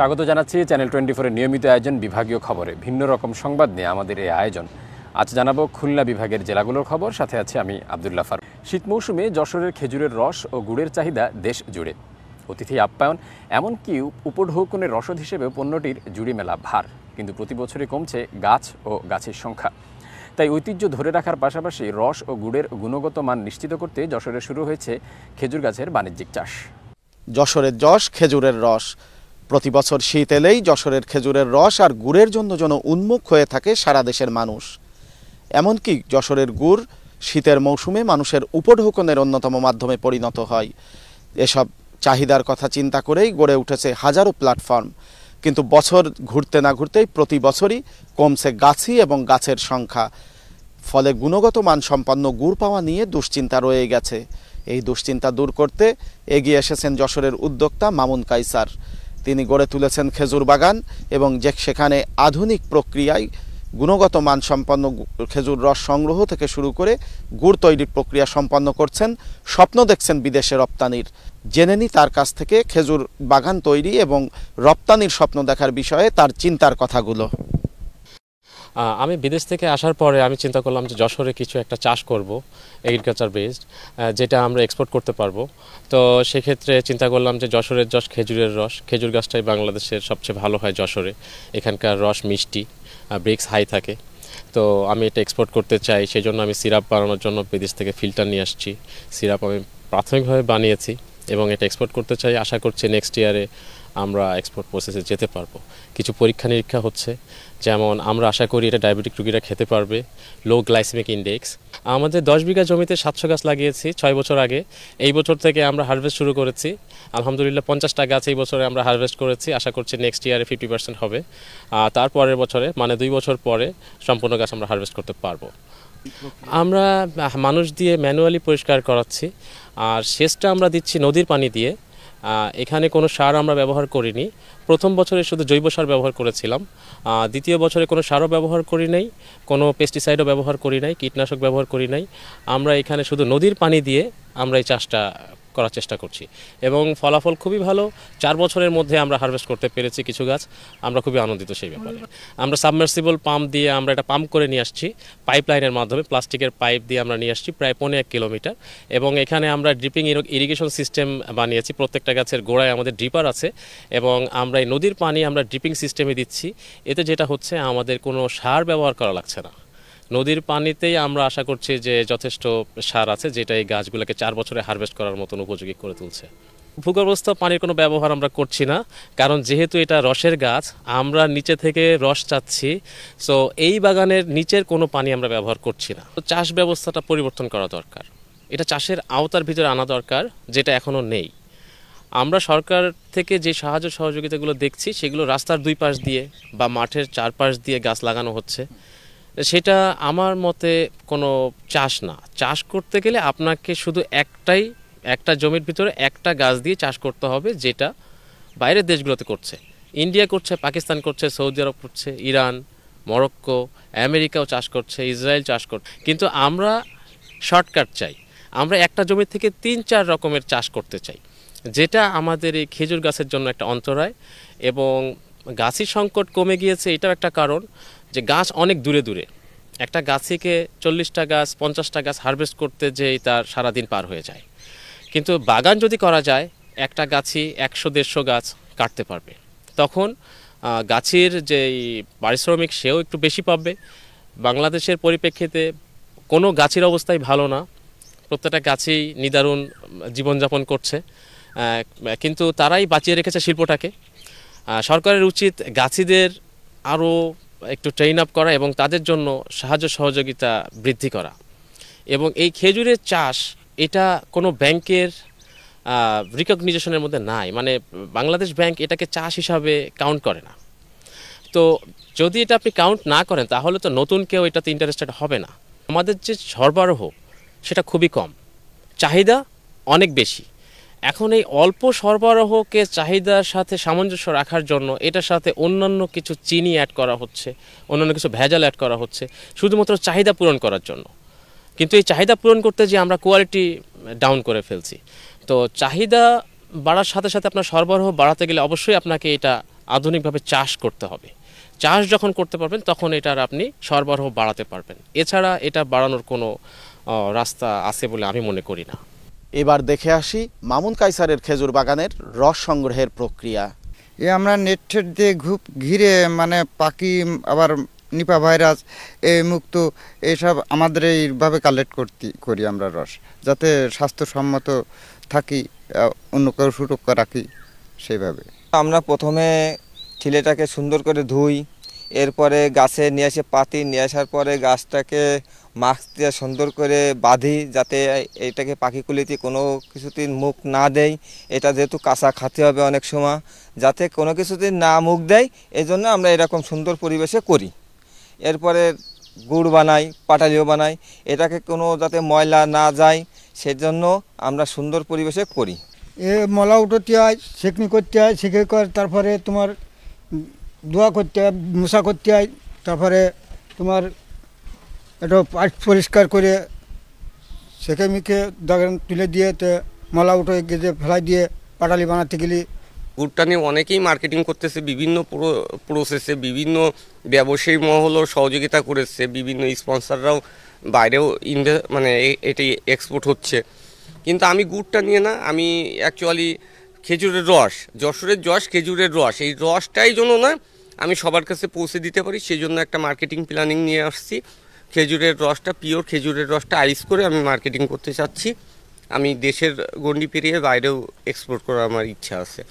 স্বাগত জানাচ্ছি চ্যানেল 24 এর নিয়মিত আয়োজন বিভাগীয় খবরে। ভিন্ন রকম সংবাদ নিয়ে আমাদের এই আয়োজন। আজ জানাবো খুলনা বিভাগের জেলাগুলোর খবর। সাথে আছে আমি আব্দুল্লাহ ফারুক। শীত মৌসুমে যশোরের খেজুরের রস ও গুড়ের চাহিদা দেশ জুড়ে। অতিথি আপ্যায়ন, এমনকি উপঢৌকনের রসদ হিসেবে পণ্যটির জুড়ি মেলা ভার। কিন্তু প্রতি বছরই কমছে গাছ ও গাছের সংখ্যা। তাই ঐতিহ্য ধরে রাখার পাশাপাশি রস ও গুড়ের গুণগত মান নিশ্চিত করতে যশোরে শুরু হয়েছে খেজুর গাছের বাণিজ্যিক চাষ। যশোরের যশ খেজুরের রস। প্রতি বছর শীত এলেই যশোরের খেজুরের রস আর গুড়ের জন্য যেন উন্মুখ হয়ে থাকে সারা দেশের মানুষ। এমনকি যশোরের গুড় শীতের মৌসুমে মানুষের উপঢৌকনের অন্যতম মাধ্যমে পরিণত হয়। এসব চাহিদার কথা চিন্তা করেই গড়ে উঠেছে হাজারো প্ল্যাটফর্ম। কিন্তু বছর ঘুরতে না ঘুরতেই প্রতি বছরই কমছে গাছি এবং গাছের সংখ্যা। ফলে গুণগত মানসম্পন্ন গুড় পাওয়া নিয়ে দুশ্চিন্তা রয়ে গেছে। এই দুশ্চিন্তা দূর করতে এগিয়ে এসেছেন যশোরের উদ্যোক্তা মামুন কায়সার। তিনি গড়ে তুলেছেন খেজুর বাগান এবং সেখানে আধুনিক প্রক্রিয়ায় গুণগত মানসম্পন্ন খেজুর রস সংগ্রহ থেকে শুরু করে গুড় তৈরির প্রক্রিয়া সম্পন্ন করছেন। স্বপ্ন দেখছেন বিদেশে রপ্তানির। জেনে নি তার কাছ থেকে খেজুর বাগান তৈরি এবং রপ্তানির স্বপ্ন দেখার বিষয়ে তার চিন্তার কথাগুলো। আমি বিদেশ থেকে আসার পরে আমি চিন্তা করলাম যে যশোরে কিছু একটা চাষ করব, এগ্রিকালচার বেসড, যেটা আমরা এক্সপোর্ট করতে পারবো। তো সেক্ষেত্রে চিন্তা করলাম যে যশোরের যশ খেজুরের রস, খেজুর গাছটাই বাংলাদেশের সবচেয়ে ভালো হয় যশোরে। এখানকার রস মিষ্টি, ব্রেক্স হাই থাকে। তো আমি এটা এক্সপোর্ট করতে চাই, সেই জন্য আমি সিরাপ বানানোর জন্য বিদেশ থেকে ফিল্টার নিয়ে আসছি। সিরাপ আমি প্রাথমিকভাবে বানিয়েছি এবং এটা এক্সপোর্ট করতে চাই। আশা করছি নেক্সট ইয়ারে আমরা এক্সপোর্ট প্রসেসে যেতে পারবো। কিছু পরীক্ষা নিরীক্ষা হচ্ছে, যেমন আমরা আশা করি এটা ডায়াবেটিক রোগীরা খেতে পারবে। লো গ্লাইসেমিক ইন্ডেক্স। আমাদের 10 বিঘা জমিতে 700 গাছ লাগিয়েছি 6 বছর আগে। এই বছর থেকে আমরা হারভেস্ট শুরু করেছি। আলহামদুলিল্লাহ 50টা গাছ এই বছরে আমরা হারভেস্ট করেছি। আশা করছি নেক্সট ইয়ারে 50% হবে। তারপরের বছরে মানে 2 বছর পরে সম্পূর্ণ গাছ আমরা হারভেস্ট করতে পারবো। আমরা মানুষ দিয়ে ম্যানুয়ালি পরিষ্কার করাচ্ছি, আর সেচটা আমরা দিচ্ছি নদীর পানি দিয়ে। এখানে কোনো সার আমরা ব্যবহার করিনি। প্রথম বছরে শুধু জৈব সার ব্যবহার করেছিলাম। দ্বিতীয় বছরে কোনো সারও ব্যবহার করি নাই, কোনো পেস্টিসাইডও ব্যবহার করি নাই, কীটনাশক ব্যবহার করি নাই। আমরা এখানে শুধু নদীর পানি দিয়ে আমরা এই চাষটা করার চেষ্টা করছি এবং ফলাফল খুবই ভালো। 4 বছরের মধ্যে আমরা হারভেস্ট করতে পেরেছি কিছু গাছ। আমরা খুবই আনন্দিত সেই ব্যাপারে। আমরা সাবমার্সিবল পাম্প দিয়ে আমরা এটা পাম্প করে নিয়ে আসছি, পাইপলাইনের মাধ্যমে প্লাস্টিকের পাইপ দিয়ে আমরা নিয়ে আসছি প্রায় 1.5 কিলোমিটার। এবং এখানে আমরা ড্রিপিং ইরিগেশন সিস্টেম বানিয়েছি। প্রত্যেকটা গাছের গোড়ায় আমাদের ড্রিপার আছে এবং আমরা এই নদীর পানি আমরা ড্রিপিং সিস্টেমে দিচ্ছি। এতে যেটা হচ্ছে আমাদের কোনো সার ব্যবহার করা লাগছে না। নদীর পানিতেই আমরা আশা করছি যে যথেষ্ট সার আছে, যেটা এই গাছগুলোকে 4 বছরে হারভেস্ট করার মতন উপযোগী করে তুলছে। ভূগর্ভস্থ পানির কোনো ব্যবহার আমরা করছি না, কারণ যেহেতু এটা রসের গাছ, আমরা নিচে থেকে রস চাচ্ছি। সো এই বাগানের নিচের কোনো পানি আমরা ব্যবহার করছি না। তো চাষ ব্যবস্থাটা পরিবর্তন করা দরকার। এটা চাষের আওতার ভিতরে আনা দরকার, যেটা এখনও নেই। আমরা সরকার থেকে যে সাহায্য সহযোগিতাগুলো দেখছি, সেগুলো রাস্তার 2 পাশ দিয়ে বা মাঠের 4 পাশ দিয়ে গাছ লাগানো হচ্ছে। সেটা আমার মতে কোনো চাষ না। চাষ করতে গেলে আপনাকে শুধু একটা জমির ভিতরে একটা গাছ দিয়ে চাষ করতে হবে, যেটা বাইরের দেশগুলোতে করছে। ইন্ডিয়া করছে, পাকিস্তান করছে, সৌদি আরব করছে, ইরান, মরক্কো, আমেরিকাও চাষ করছে, ইসরায়েল চাষ করছে। কিন্তু আমরা শর্টকাট চাই। আমরা একটা জমি থেকে 3-4 রকমের চাষ করতে চাই, যেটা আমাদের এই খেজুর গাছের জন্য একটা অন্তরায়। এবং গাছের সংকট কমে গিয়েছে, এটাও একটা কারণ যে গাছ অনেক দূরে দূরে। একটা গাছিকে 40টা গাছ 50টা গাছ হারভেস্ট করতে যেই তার সারাদিন পার হয়ে যায়। কিন্তু বাগান যদি করা যায়, একটা গাছি 100-150 গাছ কাটতে পারবে। তখন গাছের যেই পারিশ্রমিক সেও একটু বেশি পাবে। বাংলাদেশের পরিপ্রেক্ষিতে কোনো গাছের অবস্থাই ভালো না। প্রত্যেকটা গাছই নিদারুণ জীবনযাপন করছে, কিন্তু তারাই বাঁচিয়ে রেখেছে শিল্পটাকে। সরকারের উচিত গাছিদের আরও একটু ট্রেন আপ করা এবং তাদের জন্য সাহায্য সহযোগিতা বৃদ্ধি করা। এবং এই খেজুরের চাষ, এটা কোনো ব্যাংকের রিকগনিজেশনের মধ্যে নাই। মানে বাংলাদেশ ব্যাংক এটাকে চাষ হিসাবে কাউন্ট করে না। তো যদি এটা আপনি কাউন্ট না করেন, তাহলে তো নতুন কেউ এটাতে ইন্টারেস্টেড হবে না। আমাদের যে সরবরাহ, সেটা খুবই কম, চাহিদা অনেক বেশি। এখন এই অল্প সরবরাহকে চাহিদার সাথে সামঞ্জস্য রাখার জন্য এটার সাথে অন্যান্য কিছু চিনি অ্যাড করা হচ্ছে, অন্যান্য কিছু ভেজাল অ্যাড করা হচ্ছে, শুধুমাত্র চাহিদা পূরণ করার জন্য। কিন্তু এই চাহিদা পূরণ করতে যে আমরা কোয়ালিটি ডাউন করে ফেলছি। তো চাহিদা বাড়ার সাথে সাথে আপনার সরবরাহ বাড়াতে গেলে অবশ্যই আপনাকে এটা আধুনিকভাবে চাষ করতে হবে। চাষ যখন করতে পারবেন তখন এটার আপনি সরবরাহ বাড়াতে পারবেন। এছাড়া এটা বাড়ানোর কোনো রাস্তা আছে বলে আমি মনে করি না। এবার দেখে আসি মামুন কায়সারের খেজুর বাগানের রস সংগ্রহের প্রক্রিয়া। আমরা নেট টেট দিয়ে ঘিরে মানে পাখি আবার নিপা ভাইরাস এই মুক্ত এইসব আমাদের এইভাবে কালেক্ট করি আমরা রস, যাতে স্বাস্থ্যসম্মত থাকি, অন্য কেউ সুরক্ষা রাখি সেইভাবে। আমরা প্রথমে ঠিলেটাকে সুন্দর করে ধুই, এরপরে গাছে নিয়ে এসে পাতি, নিয়ে আসার পরে গাছটাকে মাস্ক দিয়ে সুন্দর করে বাঁধি, যাতে এইটাকে পাখিকুলিতে কোনো কিছুতে মুখ না দেয়। এটা যেহেতু কাঁচা খাতে হবে অনেক সময়, যাতে কোনো কিছুতে না মুখ দেয়, এই জন্য আমরা এরকম সুন্দর পরিবেশে করি। এরপরে গুড় বানাই, পাটালিও বানাই, এটাকে কোনো যাতে ময়লা না যায় সেজন্য আমরা সুন্দর পরিবেশে করি। মলা উঠোতে হয়, সেকনি করতে হয়, সেকে কর, তারপরে তোমার ধোয়া করতে হয়, মশা করতে হয়, তারপরে তোমার এটা পরিষ্কার করে সেকে মিখে দাগান তুলে দিয়ে মলা উঠো গেজে ফেলাই দিয়ে পাটালি বানাতে গেলে। গুড়টা নিয়ে অনেকেই মার্কেটিং করতেছে, বিভিন্ন প্রসেসে বিভিন্ন ব্যবসায়ী মহলও সহযোগিতা করেছে, বিভিন্ন স্পন্সররাও বাইরেও মানে এটি এক্সপোর্ট হচ্ছে। কিন্তু আমি গুড়টা নিয়ে না, আমি অ্যাকচুয়ালি খেজুরের রস, যশোরের যশ খেজুরের রস, এই রসটাই জন্য না আমি সবার কাছে পৌঁছে দিতে পারি, সেই জন্য একটা মার্কেটিং প্ল্যানিং নিয়ে আসছি। খেজুরের রসটা, পিওর খেজুরের রসটা আইস করে আমি মার্কেটিং করতে চাচ্ছি। আমি দেশের গণ্ডি পেরিয়ে বাইরেও এক্সপোর্ট করার আমার ইচ্ছা আছে।